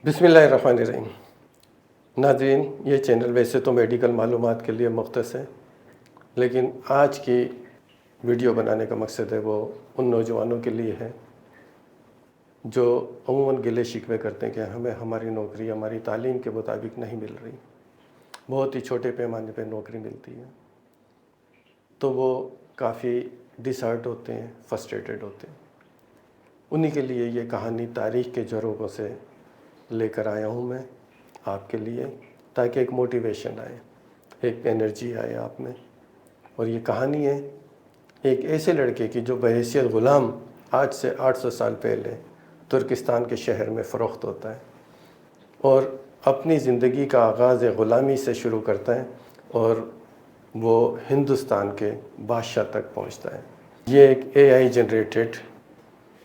بسم اللہ الرحمن الرحیم۔ ناظرین، یہ چینل ویسے تو میڈیکل معلومات کے لیے مختص ہے، لیکن آج کی ویڈیو بنانے کا مقصد ہے وہ ان نوجوانوں کے لیے ہے جو عموماً گلے شکوے کرتے ہیں کہ ہمیں ہماری نوکری ہماری تعلیم کے مطابق نہیں مل رہی، بہت ہی چھوٹے پیمانے پہ نوکری ملتی ہے، تو وہ کافی ڈس ہارٹ ہوتے ہیں، فرسٹریٹڈ ہوتے ہیں۔ انہی کے لیے یہ کہانی تاریخ کے جھروکوں سے لے کر آیا ہوں میں آپ کے لیے، تاکہ ایک موٹیویشن آئے، ایک انرجی آئے آپ میں۔ اور یہ کہانی ہے ایک ایسے لڑکے کی جو بحیثیت غلام آج سے 800 سال پہلے ترکستان کے شہر میں فروخت ہوتا ہے اور اپنی زندگی کا آغاز غلامی سے شروع کرتا ہے اور وہ ہندوستان کے بادشاہ تک پہنچتا ہے۔ یہ ایک AI جنریٹڈ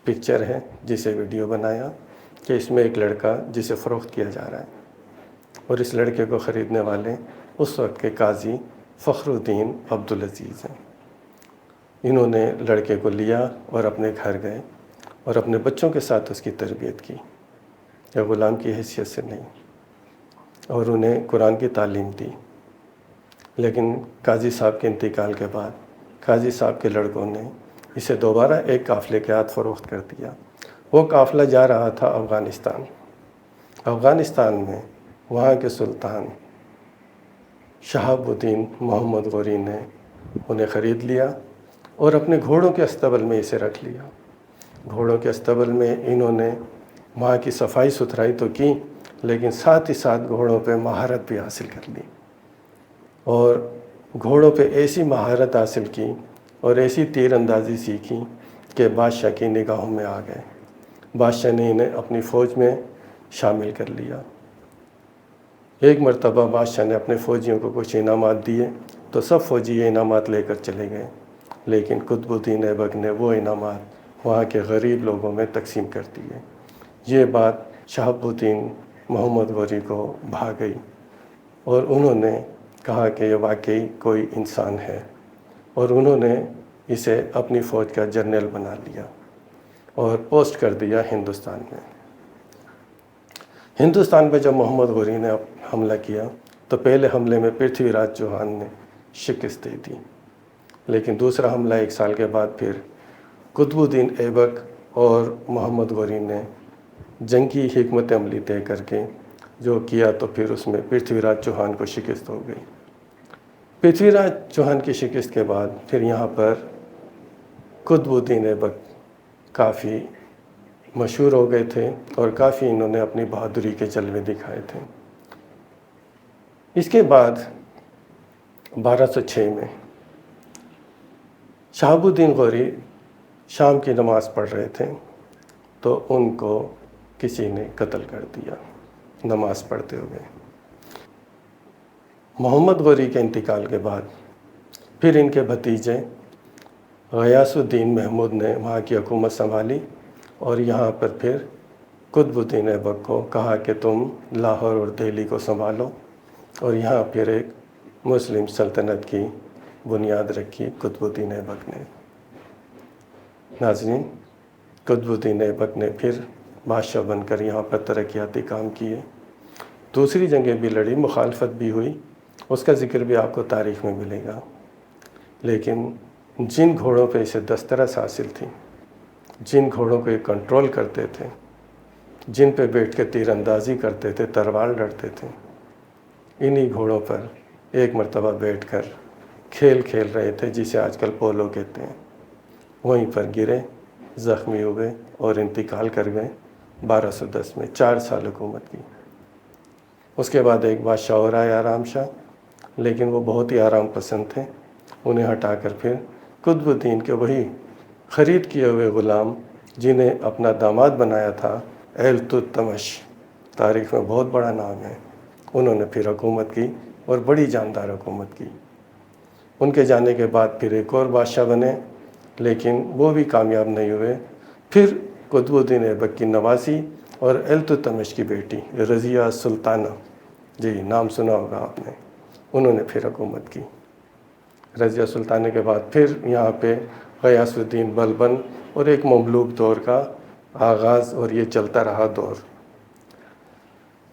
پکچر ہے جسے ویڈیو بنایا کہ اس میں ایک لڑکا جسے فروخت کیا جا رہا ہے، اور اس لڑکے کو خریدنے والے اس وقت کے قاضی فخر الدین عبدالعزیز ہیں۔ انہوں نے لڑکے کو لیا اور اپنے گھر گئے اور اپنے بچوں کے ساتھ اس کی تربیت کی، یا غلام کی حیثیت سے نہیں، اور انہیں قرآن کی تعلیم دی۔ لیکن قاضی صاحب کے انتقال کے بعد قاضی صاحب کے لڑکوں نے اسے دوبارہ ایک قافلے کے ہاتھ فروخت کر دیا۔ وہ قافلہ جا رہا تھا افغانستان میں وہاں کے سلطان شہاب الدین محمد غوری نے انہیں خرید لیا اور اپنے گھوڑوں کے استبل میں اسے رکھ لیا۔ گھوڑوں کے استبل میں انہوں نے وہاں کی صفائی ستھرائی تو کی، لیکن ساتھ ہی ساتھ گھوڑوں پہ مہارت بھی حاصل کر لی، اور گھوڑوں پہ ایسی مہارت حاصل کی اور ایسی تیر اندازی سیکھی کہ بادشاہ کی نگاہوں میں آ گئے۔ بادشاہ نے انہیں اپنی فوج میں شامل کر لیا۔ ایک مرتبہ بادشاہ نے اپنے فوجیوں کو کچھ انعامات دیے تو سب فوجی یہ انعامات لے کر چلے گئے، لیکن قطب الدین ایبک نے وہ انعامات وہاں کے غریب لوگوں میں تقسیم کر دیے۔ یہ بات شہاب الدین محمد غوری کو بھا گئی اور انہوں نے کہا کہ یہ واقعی کوئی انسان ہے، اور انہوں نے اسے اپنی فوج کا جنرل بنا لیا اور پوسٹ کر دیا ہندوستان میں۔ ہندوستان پہ جب محمد غوری نے حملہ کیا تو پہلے حملے میں پرتھوی راج چوہان نے شکست دے دی، لیکن دوسرا حملہ 1 سال کے بعد پھر قطب الدین ایبک اور محمد غوری نے جنگی حکمت عملی طے کر کے جو کیا، تو پھر اس میں پرتھوی راج چوہان کو شکست ہو گئی۔ پرتھوی راج چوہان کی شکست کے بعد پھر یہاں پر قطب الدین ایبک کافی مشہور ہو گئے تھے اور کافی انہوں نے اپنی بہادری کے جلوے دکھائے تھے۔ اس کے بعد 1206 میں شہاب الدین غوری شام کی نماز پڑھ رہے تھے تو ان کو کسی نے قتل کر دیا نماز پڑھتے ہوئے۔ محمد غوری کے انتقال کے بعد پھر ان کے بھتیجے غیاث الدین محمود نے وہاں کی حکومت سنبھالی، اور یہاں پر پھر قطب الدین ایبک کو کہا کہ تم لاہور اور دہلی کو سنبھالو، اور یہاں پھر ایک مسلم سلطنت کی بنیاد رکھی قطب الدین ایبک نے۔ ناظرین، قطب الدین ایبک نے پھر بادشاہ بن کر یہاں پر ترقیاتی کام کیے، دوسری جنگیں بھی لڑی، مخالفت بھی ہوئی، اس کا ذکر بھی آپ کو تاریخ میں ملے گا، لیکن جن گھوڑوں پہ اسے دسترس حاصل تھی، جن گھوڑوں کو یہ کنٹرول کرتے تھے، جن پہ بیٹھ کے تیر اندازی کرتے تھے، تلوار لڑتے تھے، انہی گھوڑوں پر ایک مرتبہ بیٹھ کر کھیل کھیل رہے تھے جسے آج کل پولو کہتے ہیں، وہیں پر گرے، زخمی ہوئے اور انتقال کر گئے 1210 میں۔ 4 سال حکومت کی۔ اس کے بعد ایک بادشاہ اور آئے آرام شاہ، لیکن وہ بہت ہی آرام پسند تھے، انہیں ہٹا کر پھر قطب الدین کے وہی خرید کیے ہوئے غلام جنہیں اپنا داماد بنایا تھا، التتمش، تاریخ میں بہت بڑا نام ہے، انہوں نے پھر حکومت کی اور بڑی جاندار حکومت کی۔ ان کے جانے کے بعد پھر ایک اور بادشاہ بنے، لیکن وہ بھی کامیاب نہیں ہوئے۔ پھر قطب الدین ایبک کی نوازی اور التتمش کی بیٹی رضیہ سلطانہ، جی نام سنا ہوگا آپ نے، انہوں نے پھر حکومت کی۔ رضیہ سلطانہ کے بعد پھر یہاں پہ غیاث الدین بلبن اور ایک مملوک دور کا آغاز، اور یہ چلتا رہا دور۔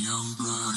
Young blood.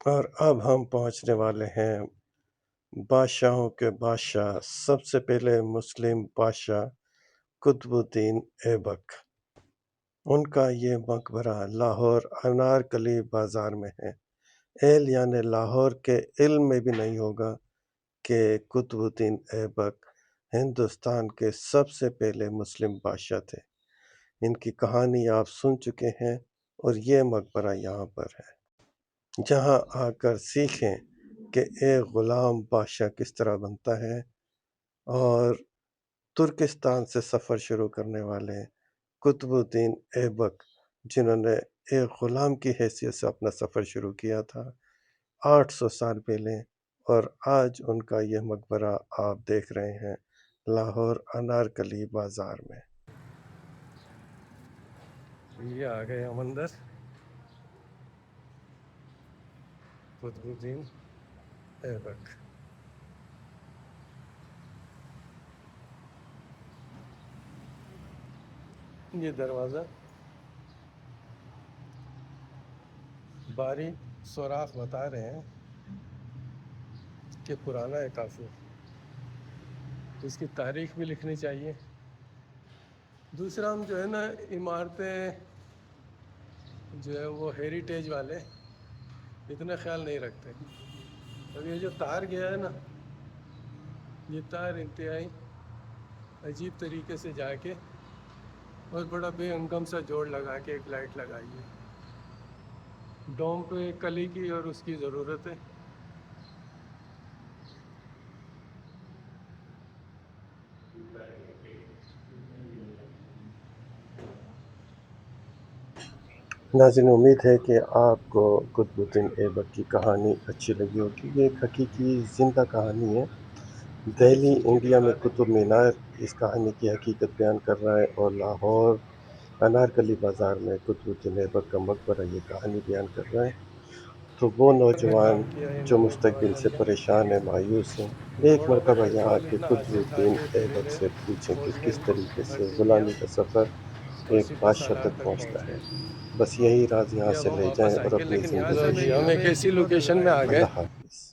اور اب ہم پہنچنے والے ہیں بادشاہوں کے بادشاہ، سب سے پہلے مسلم بادشاہ قطب الدین ایبک۔ ان کا یہ مقبرہ لاہور انارکلی بازار میں ہے۔ یعنی لاہور کے علم میں بھی نہیں ہوگا کہ قطب الدین ایبک ہندوستان کے سب سے پہلے مسلم بادشاہ تھے۔ ان کی کہانی آپ سن چکے ہیں، اور یہ مقبرہ یہاں پر ہے، جہاں آ کر سیکھیں کہ ایک غلام بادشاہ کس طرح بنتا ہے۔ اور ترکستان سے سفر شروع کرنے والے قطب الدین ایبک، جنہوں نے ایک غلام کی حیثیت سے اپنا سفر شروع کیا تھا 800 سال پہلے، اور آج ان کا یہ مقبرہ آپ دیکھ رہے ہیں لاہور انارکلی بازار میں۔ یہ آ گئے ہم اندر، قطب الدین ایبک۔ یہ دروازہ باریک سوراخ بتا رہے ہیں کہ پرانا ہے کافی، اس کی تاریخ بھی لکھنی چاہیے۔ دوسرا، ہم جو ہے نا عمارتیں جو ہے وہ ہیریٹیج والے اتنا خیال نہیں رکھتے۔ اب یہ جو تار گیا ہے نا، یہ تار انتہائی عجیب طریقے سے جا کے اور بڑا بے ہنگم سا جوڑ لگا کے ایک لائٹ لگائی ہے۔ ڈوم پہ کلی کی اور اس کی ضرورت ہے۔ ناظرین، امید ہے کہ آپ کو قطب الدین ایبک کی کہانی اچھی لگی ہوگی۔ یہ ایک حقیقی زندہ کہانی ہے۔ دہلی، انڈیا میں قطب مینار اس کہانی کی حقیقت بیان کر رہا ہے، اور لاہور انارکلی بازار میں قطب الدین ایبک کا مقبرہ یہ کہانی بیان کر رہا ہے۔ تو وہ نوجوان جو مستقبل سے پریشان ہیں، مایوس ہیں، ایک مرتبہ یہاں آ کے قطب الدین ایبک سے پوچھیں کہ کس طریقے سے غلامی کا سفر ایک بادشاہ تک پہنچتا ہے۔ بس یہی راز یہاں سے لے جائیں اور اپنی زندگی ہم ایک ایسی لوکیشن میں آ گئے اللہ حافظ۔